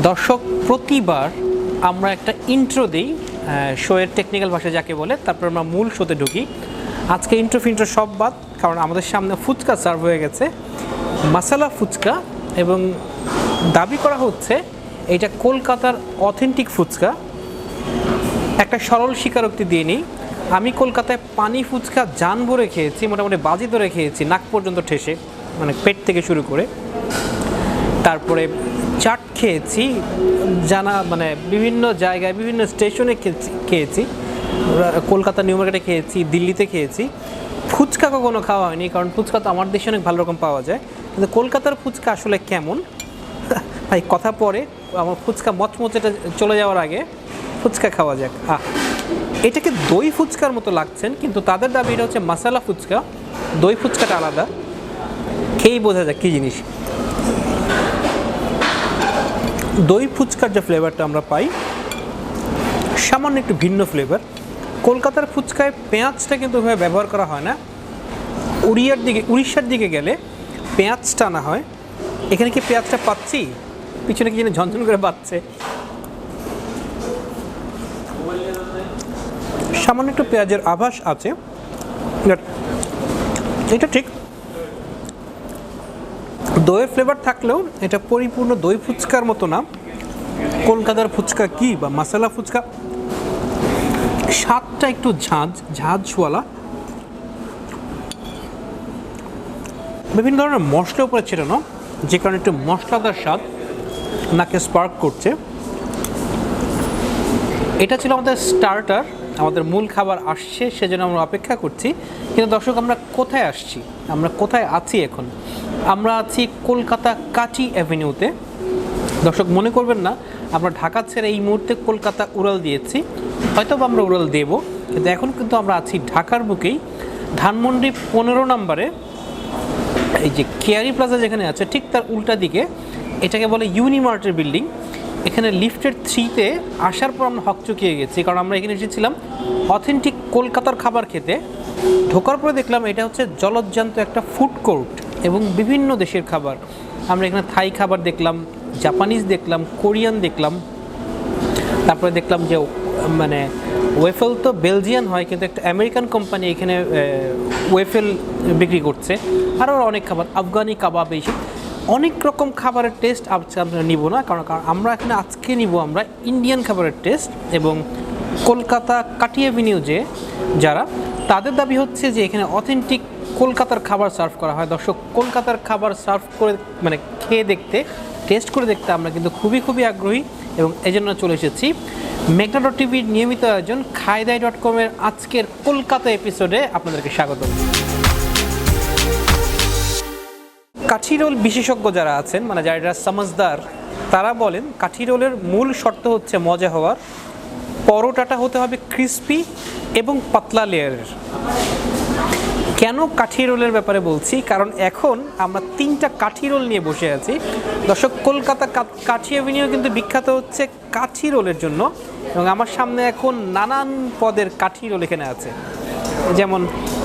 দর্শক প্রতিবার আমরা একটা ইন্ট্রো দিই শোয়ের টেকনিক্যাল ভাষায় যাকে বলে, তারপর আমরা মূল শোতে ঢুকি। আজকে ইন্ট্রো ফিন্ট্রো সব বাদ, কারণ আমাদের সামনে ফুচকা সার্ভ হয়ে গেছে, মশালা ফুচকা, এবং দাবি করা হচ্ছে এটা কলকাতার অথেন্টিক ফুচকা। একটা সরল স্বীকারোক্তি দিয়ে নিই, আমি কলকাতায় পানি ফুচকা জান ভরে খেয়েছি, মোটামুটি বাজি ধরে খেয়েছি, নাক পর্যন্ত ঠেসে, মানে পেট থেকে শুরু করে। তারপরে চাট খেয়েছি, জানা মানে বিভিন্ন জায়গায় বিভিন্ন স্টেশনে খেয়েছি, কলকাতা নিউ মার্কেটে খেয়েছি, দিল্লিতে খেয়েছি। ফুচকা কখনো খাওয়া হয়নি, কারণ ফুচকা তো আমার দেশে অনেক ভালো রকম পাওয়া যায়, কিন্তু কলকাতার ফুচকা আসলে কেমন ভাই কথা পরে, আমার ফুচকা মচমচেটা চলে যাওয়ার আগে ফুচকা খাওয়া যাক। এটাকে দই ফুচকার মতো লাগছেন, কিন্তু তাদের দাবি এটা হচ্ছে মশালা ফুচকা, দই ফুচকাটা আলাদা, খেয়েই বোঝা যাক কী জিনিস। দই ফুচকার যে ফ্লেভারটা আমরা পাই সামান্য একটু ভিন্ন ফ্লেভার। কলকাতার ফুচকায় পেঁয়াজটা কিন্তু ওইভাবে ব্যবহার করা হয় না, উড়িষ্যার দিকে গেলে পেঁয়াজ টানা হয়। এখানে কি পেঁয়াজটা পাচ্ছি? পিছনে কি যেন ঝনঝন করে বাজছে, সামান্য একটু পেঁয়াজের আভাস আছে, এটা ঠিক। দইয়ের ফ্লেভার থাকলেও এটা পরিপূর্ণ দই ফুচকার মতো না। কলকাতার ফুচকা কি বা মশালা ফুচকা, স্বাদটা একটু ঝাঁঝওয়ালা, বিভিন্ন ধরনের মশলা উপরে ছেটানো, যে কারণে একটু মশলাদার স্বাদ নাকে স্পার্ক করছে। এটা ছিল আমাদের স্টার্টার, আমাদের মূল খাবার আসছে, সেজন্য আমরা অপেক্ষা করছি। কিন্তু দর্শক, আমরা কোথায় আসছি, আমরা কোথায় আছি এখন? আমরা আছি কলকাতা কাঁচি অ্যাভিনিউতে। দর্শক মনে করবেন না আমরা ঢাকা ছেড়ে এই মুহূর্তে কলকাতা উড়াল দিয়েছি, হয়তো আমরা উড়াল দেব, কিন্তু এখন কিন্তু আমরা আছি ঢাকার বুকেই, ধানমন্ডি 15 নম্বরে। এই যে কেয়ারি প্লাজা যেখানে আছে ঠিক তার উল্টা দিকে, এটাকে বলে ইউনিমার্টের বিল্ডিং। এখানে লিফটের 3-তে আসার পর আমরা হকচকিয়ে গেছি, কারণ আমরা এখানে এসেছিলাম অথেন্টিক কলকাতার খাবার খেতে। ঢোকার পরে দেখলাম এটা হচ্ছে জলজ্জান্ত একটা ফুড কোর্ট এবং বিভিন্ন দেশের খাবার। আমরা এখানে থাই খাবার দেখলাম, জাপানিজ দেখলাম, কোরিয়ান দেখলাম, তারপরে দেখলাম যে মানে ওয়েফেল তো বেলজিয়ান হয়, কিন্তু একটা আমেরিকান কোম্পানি এখানে ওয়েফেল বিক্রি করছে, আরও অনেক খাবার, আফগানি কাবাব, এইসব অনেক রকম খাবারের টেস্ট আজকে আমরা নিব না, কারণ আমরা এখানে আজকে নিব আমরা ইন্ডিয়ান খাবারের টেস্ট। এবং কলকাতা কাটি অ্যাভিনিউ যারা, তাদের দাবি হচ্ছে যে এখানে অথেন্টিক কলকাতার খাবার সার্ভ করা হয়। দর্শক, কলকাতার খাবার সার্ভ করে মানে খেয়ে দেখতে, টেস্ট করে দেখতে আমরা কিন্তু খুবই আগ্রহী, এবং এই জন্য চলে এসেছি মেঘনা টিভির নিয়মিত আয়োজন খায়দাই.com-এর আজকের কলকাতা এপিসোডে আপনাদেরকে স্বাগত। কাঠি রোল বিশেষজ্ঞ যারা আছেন, মানে যারা সমঝদার, তারা বলেন কাঠি রোলের মূল শর্ত হচ্ছে মজা হওয়ার, পরোটাটা হতে হবে ক্রিস্পি এবং পাতলা লেয়ারের। কেন কাঠি রোলের ব্যাপারে বলছি, কারণ এখন আমরা 3টা কাঠি রোল নিয়ে বসে আছি। দর্শক, কলকাতা কাঠি অ্যাভিনিউ কিন্তু বিখ্যাত হচ্ছে কাঠি রোলের জন্য, এবং আমার সামনে এখন নানান পদের কাঠি রোল এখানে আছে। যেমন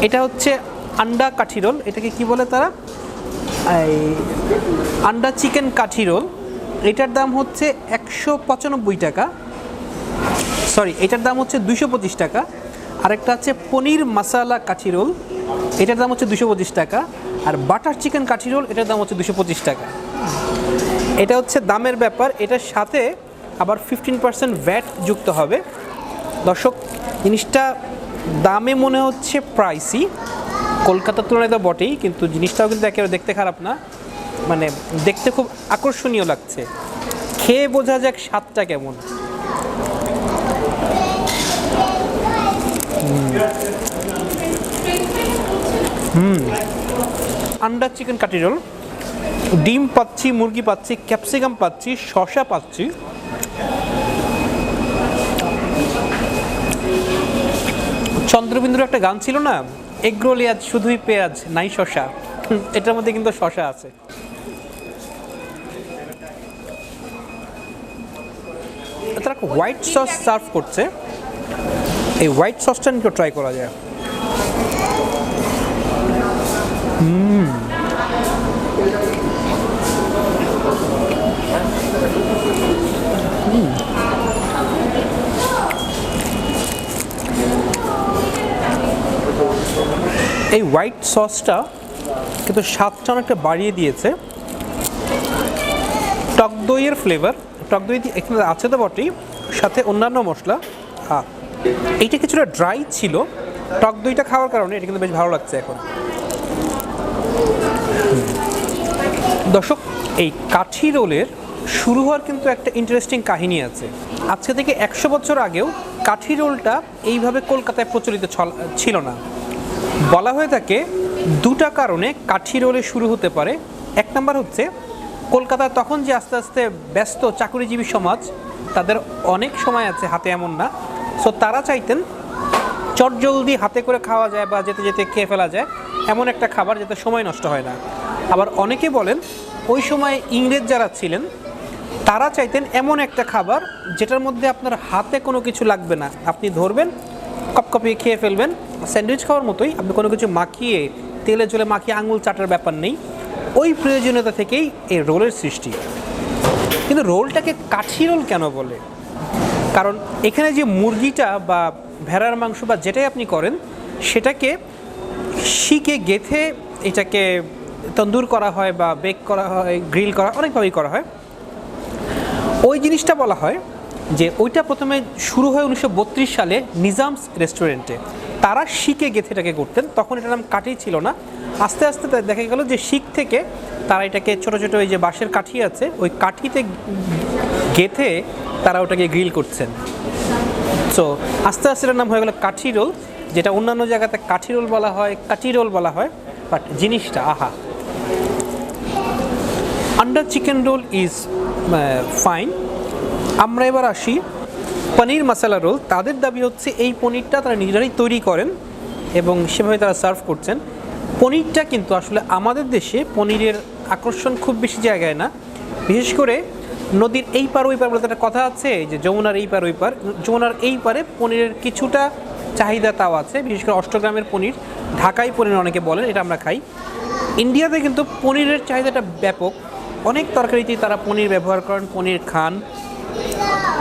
এটা হচ্ছে আন্ডা কাঠি রোল, এটাকে কি বলে তারা, এই আন্ডা চিকেন কাঠি রোল। এটার দাম হচ্ছে 195 টাকা, সরি এটার দাম হচ্ছে 225 টাকা। আরেকটা আছে পনির মশালা কাঠি রোল, এটার দাম হচ্ছে 225 টাকা। আর বাটার চিকেন কাঠি রোল, এটার দাম হচ্ছে 225 টাকা। এটা হচ্ছে দামের ব্যাপার, এটার সাথে আবার 15% ভ্যাট যুক্ত হবে। দর্শক, জিনিসটা দামে মনে হচ্ছে প্রাইসি, কলকাতার তুলনায় তো বটেই, কিন্তু জিনিসটাও কিন্তু একেবারে দেখতে খারাপ না, মানে দেখতে খুব আকর্ষণীয় লাগছে। খেয়ে বোঝা যাক স্বাদটা কেমন। আন্ডা চিকেন কাঠি রোল, ডিম পাচ্ছি, মুরগি পাচ্ছি, ক্যাপসিকাম পাচ্ছি, শসা পাচ্ছি। চন্দ্রবিন্দুর একটা গান ছিল না, এগরোলে আজ শুধুই পেঁয়াজ নাই শসা, এটার মধ্যে কিন্তু শসা আছে। তারা হোয়াইট সস সার্ভ করছে, এই হোয়াইট সসটা নিয়ে ট্রাই করা যায়। এই হোয়াইট সসটা কিন্তু স্বাদটা অনেকটা বাড়িয়ে দিয়েছে। টক দইয়ের ফ্লেভার, টক দই এখানে আছে তো বটেই, সাথে অন্যান্য মশলা। এইটা কিছুটা ড্রাই ছিল, টক দইটা খাওয়ার কারণে এটা কিন্তু বেশ ভালো লাগছে এখন। দর্শক, এই কাঠি রোলের শুরু হওয়ার কিন্তু একটা ইন্টারেস্টিং কাহিনী আছে। আজকে থেকে 100 বছর আগেও কাঠি রোলটা এইভাবে কলকাতায় প্রচলিত ছিল না। বলা হয়ে থাকে দুটা কারণে কাঠি রোলে শুরু হতে পারে। এক নাম্বার হচ্ছে কলকাতায় তখন যে আস্তে আস্তে ব্যস্ত চাকুরিজীবী সমাজ, তাদের অনেক সময় আছে হাতে, এমন না, সো তারা চাইতেন চটজলদি হাতে করে খাওয়া যায় বা যেতে যেতে খেয়ে ফেলা যায় এমন একটা খাবার যাতে সময় নষ্ট হয় না। আবার অনেকে বলেন ওই সময় ইংরেজ যারা ছিলেন তারা চাইতেন এমন একটা খাবার যেটার মধ্যে আপনার হাতে কোনো কিছু লাগবে না, আপনি ধরবেন, কপকপিয়ে খেয়ে ফেলবেন, স্যান্ডউইচ খাওয়ার মতোই, আপনি কোনো কিছু মাখিয়ে তেলে জলে মাখিয়ে আঙুল চাটার ব্যাপার নেই। ওই প্রয়োজনীয়তা থেকেই এই রোলের সৃষ্টি। কিন্তু রোলটাকে কাঠি রোল কেন বলে? কারণ এখানে যে মুরগিটা বা ভেড়ার মাংস বা যেটাই আপনি করেন সেটাকে শিকে গেঁথে এটাকে তন্দুর করা হয় বা বেক করা হয়, গ্রিল করা, অনেকভাবেই করা হয়। ওই জিনিসটা বলা হয় যে ওইটা প্রথমে শুরু হয় 1932 সালে নিজামস রেস্টুরেন্টে। তারা শিকে গেঁথে এটাকে করতেন, তখন এটার নাম কাঠি ছিল না। আস্তে আস্তে দেখা গেল যে শিক থেকে তারা এটাকে ছোটো ছোটো ওই যে বাঁশের কাঠি আছে ওই কাঠিতে গেঁথে তারা ওটাকে গ্রিল করছেন। সো আস্তে আস্তে এটার নাম হয়ে গেল কাঠি রোল, যেটা অন্যান্য জায়গাতে কাঠি রোল বলা হয়, কাঠি রোল বলা হয়, বাট জিনিসটা আহা। Under chicken roll is fine. আমরা এবার আসি পনির মশলা রোল। তাদের দাবি হচ্ছে এই পনিরটা তারা নিজেরাই তৈরি করেন এবং সেভাবে তারা সার্ভ করছেন। পনিরটা কিন্তু আসলে আমাদের দেশে পনিরের আকর্ষণ খুব বেশি জায়গায় না, বিশেষ করে নদীর এই পার ওই পার বলতে একটা কথা আছে যে যমুনার এই পার ওই পার, যমুনার এই পারে পনিরের কিছুটা চাহিদা তাও আছে, বিশেষ করে অষ্টগ্রামের পনির, ঢাকাই পনির অনেকে বলেন, এটা আমরা খাই। ইন্ডিয়াতে কিন্তু পনিরের চাহিদাটা ব্যাপক, অনেক তরকারিতেই তারা পনির ব্যবহার করেন, পনির খান।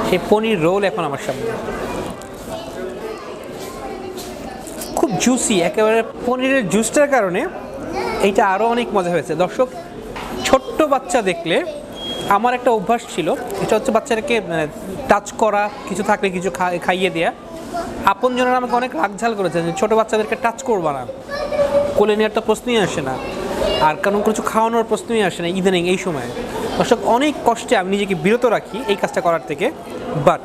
সেই পনির রোল এখন আমার সামনে খুব জুসি, একেবারে পনিরের জুসটার কারণে এইটা আরও অনেক মজা হয়েছে। দর্শক, ছোট্ট বাচ্চা দেখলে আমার একটা অভ্যাস ছিল, এটা হচ্ছে বাচ্চাদেরকে টাচ করা, কিছু থাকলে কিছু খাইয়ে দেওয়া। আপনজনেরা আমাকে অনেক রাগঝাল করেছে যে ছোটো বাচ্চাদেরকে টাচ করবা না, কোলে নেওয়ার তো প্রশ্নই আসে না, আর কারণ কিছু খাওয়ানোর প্রশ্নই আসে না ইদানিং এই সময়। দর্শক, অনেক কষ্টে আমি নিজেকে বিরত রাখি এই কাজটা করার থেকে, বাট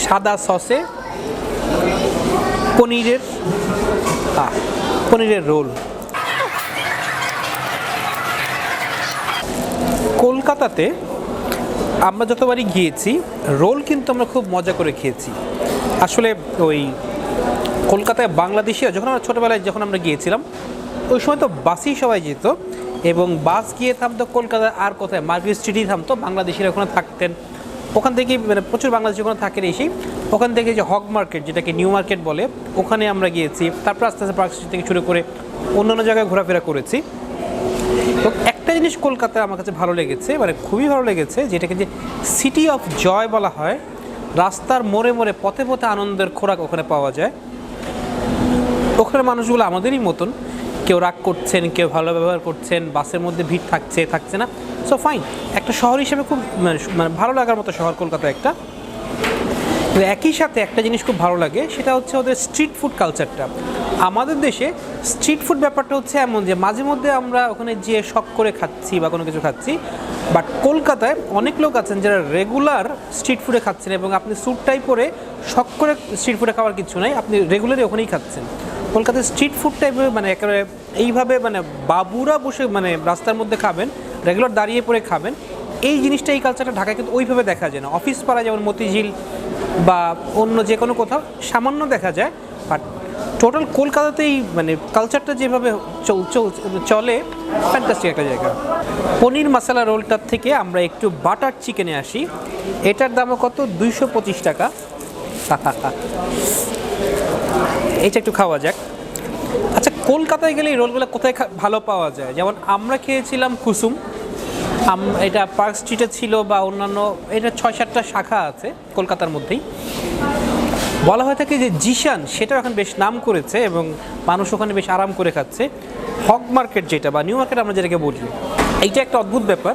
সাদা সসে পনিরের রোল। কলকাতাতে আমরা যতবারই গিয়েছি রোল কিন্তু আমরা খুব মজা করে খেয়েছি। আসলে ওই কলকাতায় বাংলাদেশিরা যখন আমরা ছোটোবেলায় যখন আমরা গিয়েছিলাম ওই সময় তো বাসেই সবাই যেত এবং বাস গিয়ে থামতো কলকাতায়, আর কোথায় মার্কেট স্ট্রিটেই থামতো, বাংলাদেশিরা ওখানে থাকতেন। ওখান থেকে মানে প্রচুর বাংলাদেশি ওখানে থাকেন, এসেই ওখান থেকে যে হক মার্কেট, যেটাকে নিউ মার্কেট বলে, ওখানে আমরা গিয়েছি। তারপর আস্তে আস্তে পার্ক স্ট্রিট থেকে শুরু করে অন্যান্য জায়গায় ঘোরাফেরা করেছি। তো একটা জিনিস কলকাতায় আমার কাছে ভালো লেগেছে, মানে খুবই ভালো লেগেছে, যেটাকে যে সিটি অফ জয় বলা হয়। রাস্তার মোড়ে মোড়ে পথে পথে আনন্দের খোরাক ওখানে পাওয়া যায়। ওখানে মানুষগুলো আমাদেরই মতন, কেউ রাগ করছেন, কেউ ভালো ব্যবহার করছেন, বাসের মধ্যে ভিড় থাকছে না, সো ফাইন। একটা শহর হিসেবে খুব মানে ভালো লাগার মতো শহর কলকাতা একটা। একই সাথে একটা জিনিস খুব ভালো লাগে, সেটা হচ্ছে ওদের স্ট্রিট ফুড কালচারটা। আমাদের দেশে স্ট্রিট ফুড ব্যাপারটা হচ্ছে এমন যে মাঝে মধ্যে আমরা ওখানে যেয়ে শখ করে খাচ্ছি বা কোনো কিছু খাচ্ছি, বাট কলকাতায় অনেক লোক আছেন যারা রেগুলার স্ট্রিট ফুডে খাচ্ছেন এবং আপনি স্যুটটাই পরে শখ করে স্ট্রিট ফুডে খাওয়ার কিছু নাই, আপনি রেগুলারই ওখানেই খাচ্ছেন। কলকাতায় স্ট্রিট ফুডটাই মানে একেবারে এইভাবে মানে বাবুরা বসে মানে রাস্তার মধ্যে খাবেন, রেগুলার দাঁড়িয়ে পড়ে খাবেন, এই জিনিসটা, এই কালচারটা ঢাকায় কিন্তু ওইভাবে দেখা যায় না। অফিস পাড়া যেমন মতিঝিল বা অন্য যে কোনো কোথাও সামান্য দেখা যায়, বাট টোটাল কলকাতাতেই মানে কালচারটা যেভাবে চলে, ফ্যান্টাস্টিক একটা জায়গা। পনির মশলা রোলটার থেকে আমরা একটু বাটার চিকেনে আসি। এটার দামও কত? 225 টাকা। এটা একটু খাওয়া যাক। আচ্ছা, কলকাতায় গেলে এই রোলগুলো কোথায় ভালো পাওয়া যায়? যেমন আমরা খেয়েছিলাম কুসুম, এটা পার্ক স্ট্রিটে ছিল বা অন্যান্য, এটা 6-7টা শাখা আছে কলকাতার মধ্যেই। বলা হয়ে থাকে যে জিশান সেটা এখন বেশ নাম করেছে এবং মানুষ ওখানে বেশ আরাম করে খাচ্ছে। হগ মার্কেট যেটা বা নিউ মার্কেট আমরা যেটাকে বলি, এইটা একটা অদ্ভুত ব্যাপার।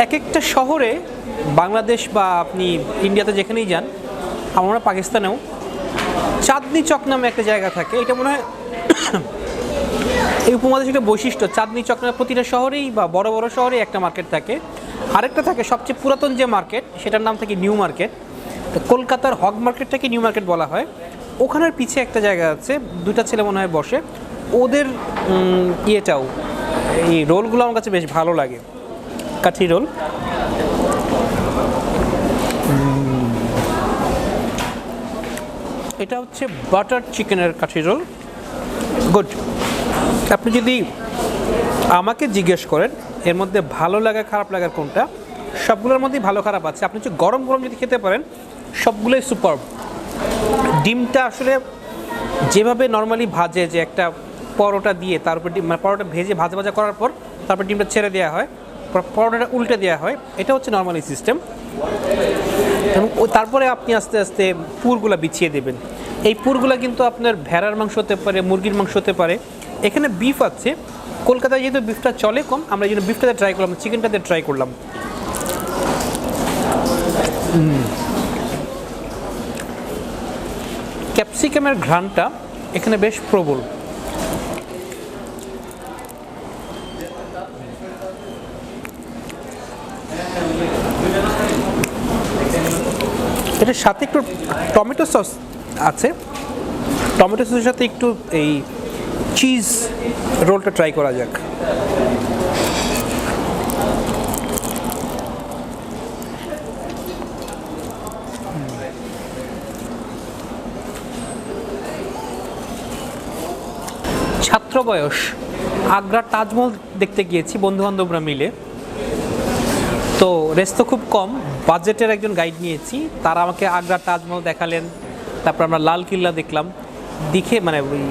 এক একটা শহরে বাংলাদেশ বা আপনি ইন্ডিয়াতে যেখানেই যান, আমরা পাকিস্তানেও চাঁদনি চক নামে একটা জায়গা থাকে। এটা মনে হয় এই উপমহাদেশের একটা বৈশিষ্ট্য, চাঁদনি চক নামে প্রতিটা শহরেই বা বড় বড় শহরেই একটা মার্কেট থাকে। আরেকটা থাকে সবচেয়ে পুরাতন যে মার্কেট, সেটার নাম থাকে নিউ মার্কেট। তো কলকাতার হগ মার্কেটটাকে নিউ মার্কেট বলা হয়। ওখানের পিছে একটা জায়গা আছে, দুটা ছেলে মনে হয় বসে, ওদের ইয়েটাও, এই রোলগুলো আমার কাছে বেশ ভালো লাগে, কাঠি রোল। এটা হচ্ছে বাটার চিকেনের কাঠি রোল, গুড। আপনি যদি আমাকে জিজ্ঞেস করেন এর মধ্যে ভালো লাগা খারাপ লাগার কোনটা, সবগুলোর মধ্যেই ভালো খারাপ আছে। আপনি যদি গরম গরম যদি খেতে পারেন, সবগুলোই সুপার। ডিমটা আসলে যেভাবে নর্মালি ভাজে, যে একটা পরোটা দিয়ে তার উপর ডিম, মানে পরোটা ভেজে ভাজা ভাজা করার পর তারপর ডিমটা ছেড়ে দেওয়া হয়, পরোটাটা উল্টে দেওয়া হয়, এটা হচ্ছে নর্মালি সিস্টেম। এবং তারপরে আপনি আস্তে আস্তে পুরগুলো বিছিয়ে দেবেন। এই পুরগুলো কিন্তু আপনার ভেড়ার মাংস হতে পারে, মুরগির মাংস হতে পারে। এখানে বিফ আছে, কলকাতায় যেহেতু বিফটা চলে কম, আমরা এই জন্য বিফটাতে ট্রাই করলাম, চিকেনটাতে ট্রাই করলাম। ক্যাপসিকামের ঘ্রাণটা এখানে বেশ প্রবল। এটার সাথে একটু টমেটো সস আছে, টমেটো সসের সাথে একটু এই চিজ রোলটা ট্রাই করা যাক। ছাত্র বয়স আগ্রার তাজমহল দেখতে গিয়েছি বন্ধুবান্ধবরা মিলে। তো রেস তো খুব কম, বাজেটের একজন গাইড নিয়েছি, তারা আমাকে আগ্রার তাজমহল দেখালেন। তারপর আমরা লাল কিল্লা দেখলাম, দেখে মানে ওই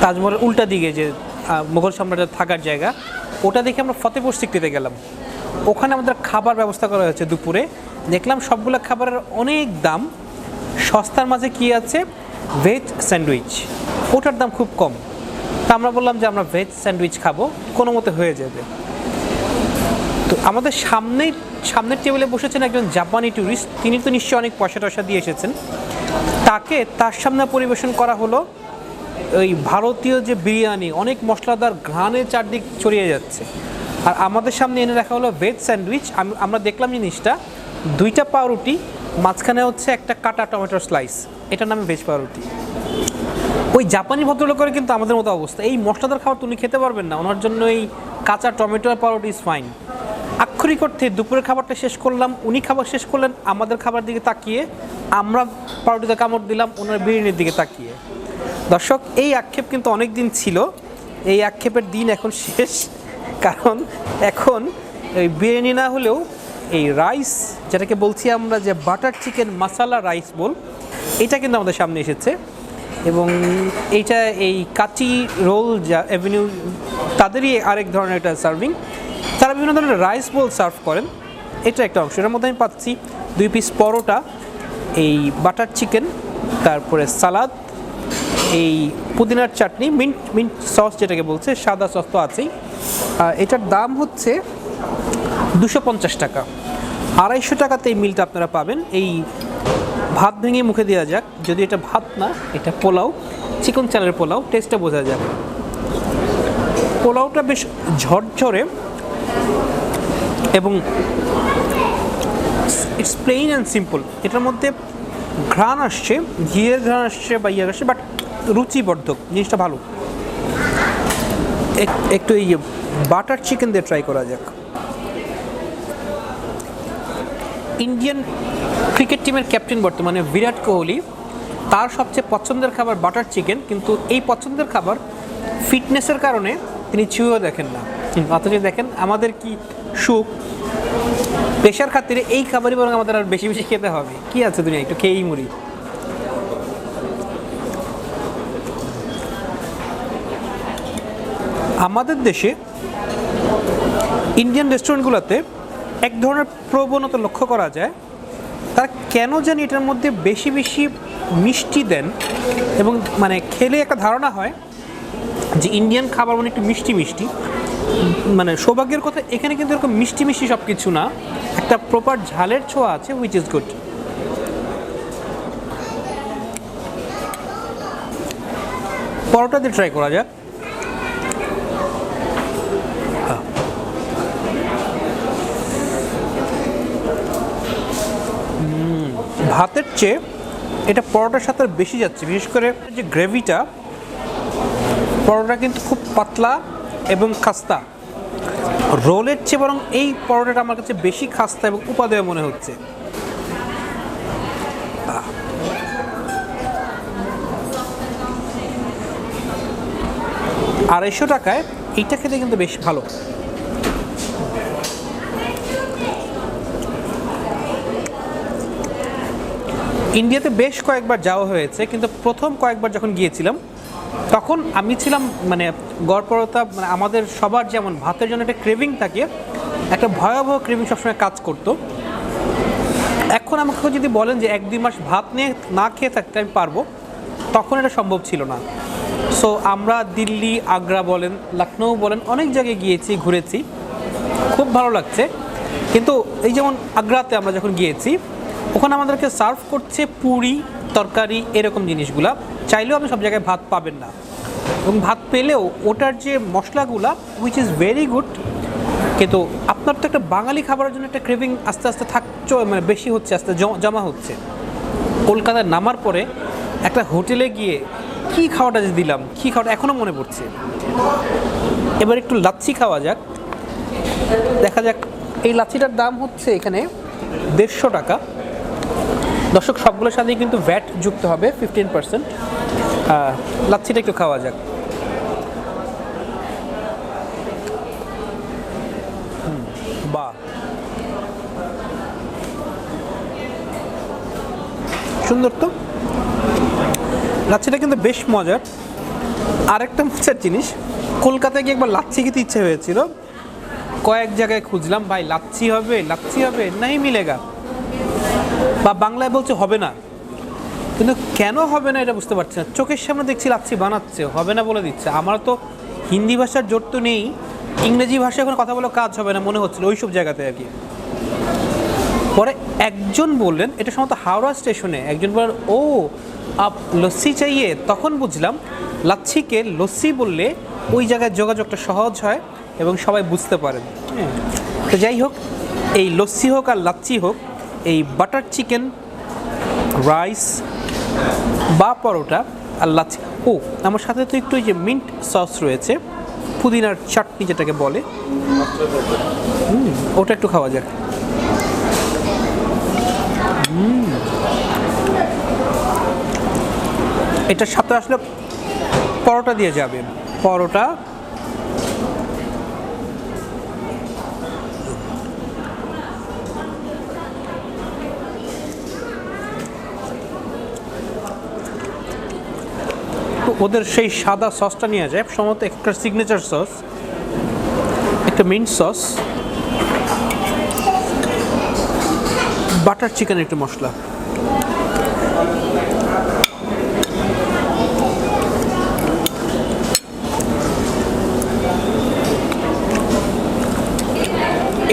তাজমহলের উল্টা দিকে যে মুঘল সম্রাটের থাকার জায়গা, ওটা দেখে আমরা ফতেপুর সিক্রিতে গেলাম। ওখানে আমাদের খাবার ব্যবস্থা করা হয়েছে দুপুরে। দেখলাম সবগুলো খাবারের অনেক দাম, সস্তার মাঝে কি আছে, ভেজ স্যান্ডউইচ, ওটার দাম খুব কম। তা আমরা বললাম যে আমরা ভেজ স্যান্ডউইচ খাবো, কোনো মতে হয়ে যাবে। তো আমাদের সামনের টেবিলে বসেছেন একজন জাপানি ট্যুরিস্ট, তিনি তো নিশ্চয়ই অনেক পয়সা টয়সা দিয়ে এসেছেন। তাকে তার সামনে পরিবেশন করা হলো ওই ভারতীয় যে বিরিয়ানি, অনেক মশলাদার, ঘ্রাণে চারদিক ছড়িয়ে যাচ্ছে। আর আমাদের সামনে এনে রাখা হলো ভেজ স্যান্ডউইচ। আমরা দেখলাম জিনিসটা, দুইটা পাউরুটি, মাঝখানে হচ্ছে একটা কাটা টমেটোর স্লাইস, এটার নামে ভেজ পাউরুটি। ওই জাপানি ভদ্রলোকের কিন্তু আমাদের মতো অবস্থা, এই মশলাদার খাবার তুমি খেতে পারবেন না, ওনার জন্য এই কাঁচা টমেটো আর পাউরুটি ইজ ফাইন। আক্ষরিক অর্থে দুপুরের খাবারটা শেষ করলাম, উনি খাবার শেষ করলেন আমাদের খাবার দিকে তাকিয়ে, আমরা পাউরুটিতে কামড় দিলাম ওনার বিরিয়ানির দিকে তাকিয়ে। দর্শক, এই আক্ষেপ কিন্তু অনেক দিন ছিল, এই আক্ষেপের দিন এখন শেষ। কারণ এখন এই বিরিয়ানি না হলেও এই রাইস, যেটাকে বলছি আমরা যে বাটার চিকেন মাসালা রাইস বল, এটা কিন্তু আমাদের সামনে এসেছে। এবং এইটা এই কাচি রোল যা অ্যাভিনিউ, তাদেরই আরেক ধরনের একটা সার্ভিং। তারা বিভিন্ন ধরনের রাইস বোল সার্ভ করেন, এটা একটা অংশ। এর মধ্যে আমি পাচ্ছি 2 পিস পরোটা, এই বাটার চিকেন, তারপরে সালাদ, এই পুদিনার চাটনি, মিন্ট সস যেটাকে বলছে, সাদা সস তো আছেই। এটার দাম হচ্ছে 250 টাকা। 250 টাকাতে এই মিলটা আপনারা পাবেন। এই ভাত ভেঙে মুখে দেওয়া যাক, যদি এটা ভাত না, এটা পোলাও, চিকন চালের পোলাও, টেস্টটা বোঝা যাক। পোলাওটা বেশ ঝরঝরে এবং ইটস প্লেইন অ্যান্ড সিম্পল। এটার মধ্যে ঘ্রাণ আসছে, ঘিয়ের ঘ্রাণ আসছে বা ইয়ে আসছে, বাট রুচিবর্ধক, জিনিসটা ভালো। একটু এই বাটার চিকেন দিয়ে ট্রাই করা যাক। ইন্ডিয়ান ক্রিকেট টিমের ক্যাপ্টেন বর্তমানে বিরাট কোহলি, তার সবচেয়ে পছন্দের খাবার বাটার চিকেন, কিন্তু এই পছন্দের খাবার ফিটনেসের কারণে তিনি ছুঁয়েও দেখেন না। অথচ দেখেন আমাদের কি সুখ, পেশার খাতিরে এই খাবারই বরং আমাদের আর বেশি বেশি খেতে হবে। কি আছে দুনিয়া, একটু খেয়েই মরি। আমাদের দেশে ইন্ডিয়ান রেস্টুরেন্টগুলোতে এক ধরনের প্রবণতা লক্ষ্য করা যায়, তারা কেন জানি এটার মধ্যে বেশি বেশি মিষ্টি দেন এবং মানে খেলে একটা ধারণা হয় যে ইন্ডিয়ান খাবার মানে একটু মিষ্টি মিষ্টি, মানে সৌভাগ্যের কথা এখানে কিন্তু এরকম মিষ্টি মিষ্টি সব কিছু না, একটা প্রপার ঝালের ছোঁয়া আছে, হুইচ ইজ গুড। পরোটা দিয়ে ট্রাই করা যাক। ভাতের চেয়ে এটা পরোটার সাথে বেশি যাচ্ছে, বিশেষ করে যে গ্রেভিটা, পরোটা কিন্তু খুব পাতলা এবং খাস্তা। রোলের চেয়ে বরং এই পরোটাটা আমার কাছে বেশি খাস্তা এবং উপাদেয় মনে হচ্ছে। 250 টাকায় এইটা খেতে কিন্তু বেশ ভালো। ইন্ডিয়াতে বেশ কয়েকবার যাওয়া হয়েছে, কিন্তু প্রথম কয়েকবার যখন গিয়েছিলাম তখন আমি ছিলাম মানে গড়পড়তা, মানে আমাদের সবার যেমন ভাতের জন্য একটা ক্রেভিং থাকে, একটা ভয়াবহ ক্রেভিং সবসময় কাজ করতো। এখন আমাকে যদি বলেন যে 1-2 মাস ভাত নিয়ে না খেয়ে থাকতে আমি পারবো, তখন এটা সম্ভব ছিল না। সো আমরা দিল্লি, আগ্রা বলেন, লখনৌ বলেন, অনেক জায়গায় গিয়েছি, ঘুরেছি, খুব ভালো লাগছে। কিন্তু এই যেমন আগ্রাতে আমরা যখন গিয়েছি, ওখানে আমাদেরকে সার্ভ করছে পুরি, তরকারি, এরকম জিনিসগুলা। চাইলেও আপনি সব জায়গায় ভাত পাবেন না, এবং ভাত পেলেও ওটার যে মশলাগুলা হুইচ ইজ ভেরি গুড। কিন্তু আপনার তো একটা বাঙালি খাবারের জন্য একটা ক্রেভিং আস্তে আস্তে থাকছে, মানে বেশি হচ্ছে, আস্তে জমা হচ্ছে। কলকাতায় নামার পরে একটা হোটেলে গিয়ে কী খাওয়াটা যে দিলাম, কী খাওয়াটা এখনও মনে পড়ছে। এবার একটু লাচ্ছি খাওয়া যাক, দেখা যাক। এই লাচ্ছিটার দাম হচ্ছে এখানে 150 টাকা। দর্শক, সবগুলোর সাথেই কিন্তু ভ্যাট যুক্ত হবে 15%। লাচ্ছিটা একটু খাওয়া যাক। বাহ, সুন্দর তো লাচ্ছিটা, কিন্তু বেশ মজার। আরেকটা মজার জিনিস, কলকাতায় গিয়ে একবার লাচ্ছি খেতে ইচ্ছে হয়েছিল, কয়েক জায়গায় খুঁজলাম, ভাই লাচ্ছি হবে, লাচ্ছি হবে, নাই মিলেগা, বা বাংলায় বলছে হবে না। কিন্তু কেন হবে না এটা বুঝতে পারছি না। চোখের সামনে দেখছি লাচ্ছি বানাচ্ছে, হবে না বলে দিচ্ছে। আমার তো হিন্দি ভাষার জোর তো নেই, ইংরেজি ভাষায় এখন কথা বলে কাজ হবে না মনে হচ্ছিল ওই সব জায়গাতে আর কি। পরে একজন বললেন, এটা সম্ভবত হাওড়া স্টেশনে, একজন বললেন ও আপ লস্যি চাইয়ে, তখন বুঝলাম লাচ্ছিকে লস্যি বললে ওই জায়গায় যোগাযোগটা সহজ হয় এবং সবাই বুঝতে পারেন। তো যাই হোক, এই লস্যি হোক আর লাচ্ছি হোক, এই বাটার চিকেন, রাইস বা পরোটা আর লাচ্ছি, ও আমার সাথে তো একটু ওই যে মিন্ট সস রয়েছে, পুদিনার চাটনি যেটাকে বলে, ওটা একটু খাওয়া যাক। এটার সাথে আসলে পরোটা দিয়ে যাবে, পরোটা ওদের সেই সাদা সসটা নিয়ে যায়, সম্ভবত একটা সিগনেচার সস, একটা মিন্ট সস, বাটার চিকেন, একটু মশলা।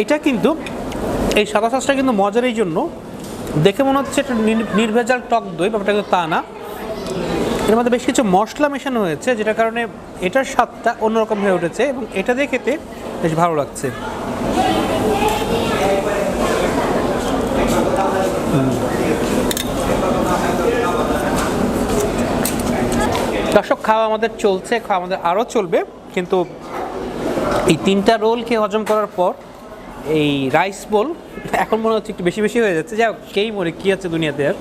এটা কিন্তু এই সাদা সসটা কিন্তু মজার এই জন্য, দেখে মনে হচ্ছে এটা নির্ভেজাল টক দই, ব্যাপারটা কিন্তু তা না। এর মধ্যে বেশ কিছু মশলা মেশানো হয়েছে, যেটার কারণে এটার স্বাদটা অন্যরকম হয়ে উঠেছে এবং এটা দিয়ে খেতে বেশ ভালো লাগছে। দর্শক, খাওয়া আমাদের চলছে, খাওয়া আমাদের আরও চলবে, কিন্তু এই 3টা রোল খেয়ে হজম করার পর এই রাইস বোল এখন মনে হচ্ছে একটু বেশি বেশি হয়ে যাচ্ছে। যাই হোক, কেই মনে কী আছে দুনিয়াতে, আর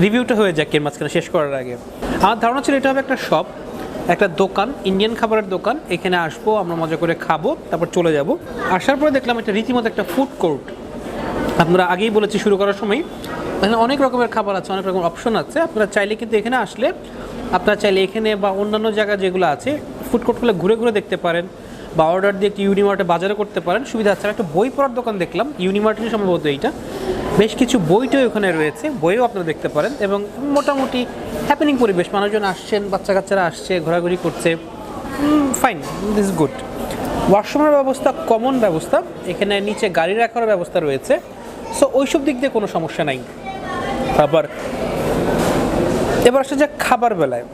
রিভিউটা হয়ে যাক এর মাঝখানে শেষ করার আগে। আমার ধারণা ছিল এটা হবে একটা শপ, একটা দোকান, ইন্ডিয়ান খাবারের দোকান। এখানে আসবো, আমরা মজা করে খাবো, তারপর চলে যাব। আসার পরে দেখলাম এটা রীতিমতো একটা ফুড কোর্ট। আপনারা আগেই বলেছি শুরু করার সময়, এখানে অনেক রকমের খাবার আছে, অনেক রকম অপশন আছে। আপনারা চাইলে কিন্তু এখানে আসলে, আপনারা চাইলে এখানে বা অন্যান্য জায়গা যেগুলো আছে ফুড কোর্টগুলো ঘুরে ঘুরে দেখতে পারেন, বা অর্ডার দিয়ে একটি ইউনিমার্টে বাজারে করতে পারেন, সুবিধা আছে। একটা বই পড়ার দোকান দেখলাম ইউনিমার্টের সম্ভবত এইটা, বেশ কিছু বইটাই ওখানে রয়েছে, বইও আপনারা দেখতে পারেন। এবং মোটামুটি হ্যাপেনিং পরিবেশ, মানুষজন আসছেন, বাচ্চা কাচ্চারা আসছে, ঘোরাঘুরি করছে, ফাইন, দিস গুড। ওয়াশরুমের ব্যবস্থা কমন ব্যবস্থা, এখানে নিচে গাড়ি রাখার ব্যবস্থা রয়েছে, সো ওইসব দিক দিয়ে কোনো সমস্যা নাই। এবার আসলে যে খাবার বেলায়,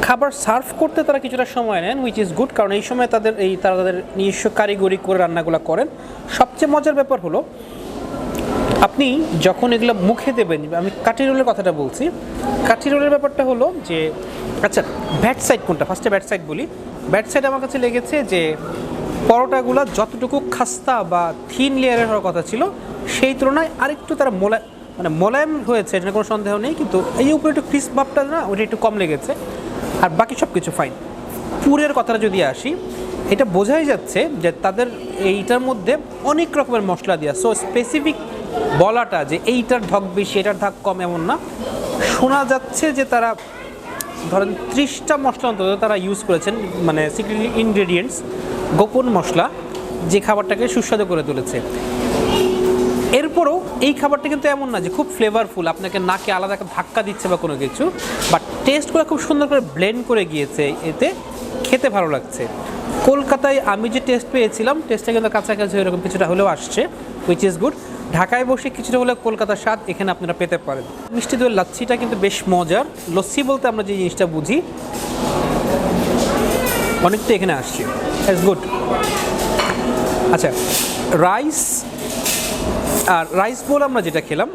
খাবার সার্ভ করতে তারা কিছুটা সময় নেন, হুইচ ইজ গুড, কারণ এই সময় তারা তাদের নিজস্ব কারিগরি করে রান্নাগুলো করেন। সবচেয়ে মজার ব্যাপার হলো আপনি যখন এগুলো মুখে দেবেন, আমি কাঠি রোলের কথাটা বলছি, কাঠি রোলের ব্যাপারটা হলো যে, আচ্ছা ব্যাড সাইড কোনটা, ফার্স্টে ব্যাড সাইড বলি। ব্যাড সাইড আমার কাছে লেগেছে যে পরোটাগুলো যতটুকু খাস্তা বা থিন লেয়ারের হওয়ার কথা ছিল, সেই তুলনায় আরেকটু তারা মোলায়েম হয়েছে, এটা কোনো সন্দেহ নেই, কিন্তু এই উপরে একটু ক্রিস্প ভাবটা না, ওটা একটু কম লেগেছে। আর বাকি সব কিছু ফাইন। পুরের কথাটা যদি আসি, এটা বোঝাই যাচ্ছে যে তাদের এইটার মধ্যে অনেক রকমের মশলা দেওয়া, সো স্পেসিফিক বলাটা যে এইটার ঢক বেশি এটার ঢক কম এমন না। শোনা যাচ্ছে যে তারা ধরেন 30টা মশলা অন্তত তারা ইউজ করেছেন, মানে সিক্রেট ইনগ্রেডিয়েন্টস, গোপন মশলা, যে খাবারটাকে সুস্বাদু করে তুলেছে। এরপরও এই খাবারটা কিন্তু এমন না যে খুব ফ্লেভারফুল, আপনাকে নাকে আলাদা একটা ধাক্কা দিচ্ছে বা কোনো কিছু, বাট টেস্ট করে খুব সুন্দর করে ব্লেন্ড করে গিয়েছে, এতে খেতে ভালো লাগছে। কলকাতায় আমি যে টেস্ট পেয়েছিলাম, টেস্টটা কিন্তু কাছাকাছি এরকম কিছুটা হলেও আসছে, হুইচ ইজ গুড। ঢাকায় বসে কিছুটা হলেও কলকাতার স্বাদ এখানে আপনারা পেতে পারেন। মিষ্টি দইয়ের লাচ্ছিটা কিন্তু বেশ মজার, লস্যি বলতে আমরা যে জিনিসটা বুঝি অনেকটা এখানে আসছে, ইটস গুড। আচ্ছা, রাইস বোল আমরা যেটা খেলাম,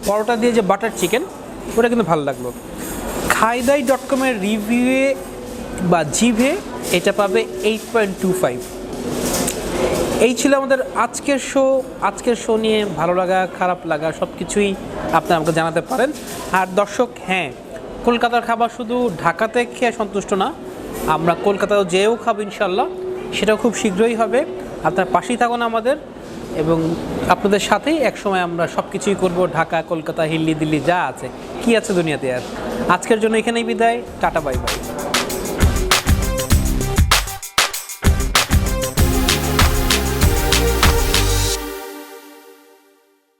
পরোটা দিয়ে যে বাটার চিকেন, ওটা কিন্তু ভালো লাগলো। খাইদাই.com-এর রিভিউয়ে বা জিভে এটা পাবে 8.25। এই ছিল আমাদের আজকের শো নিয়ে ভালো লাগা খারাপ লাগা সব কিছুই আপনারা আমাকে জানাতে পারেন। আর দর্শক, হ্যাঁ, কলকাতার খাবার শুধু ঢাকাতে খেয়ে সন্তুষ্ট না, আমরা কলকাতাও যেও খাবো ইনশাল্লাহ, সেটাও খুব শীঘ্রই হবে। আপনার পাশেই থাকুন আমাদের, এবং আপনাদের সাথেই একসময় আমরা সব কিছুই করবো, ঢাকা, কলকাতা, দিল্লি যা আছে, কি আছে দুনিয়াতে। আর আজকের জন্য এখানেই বিদায়, টাটা, বাই বাই।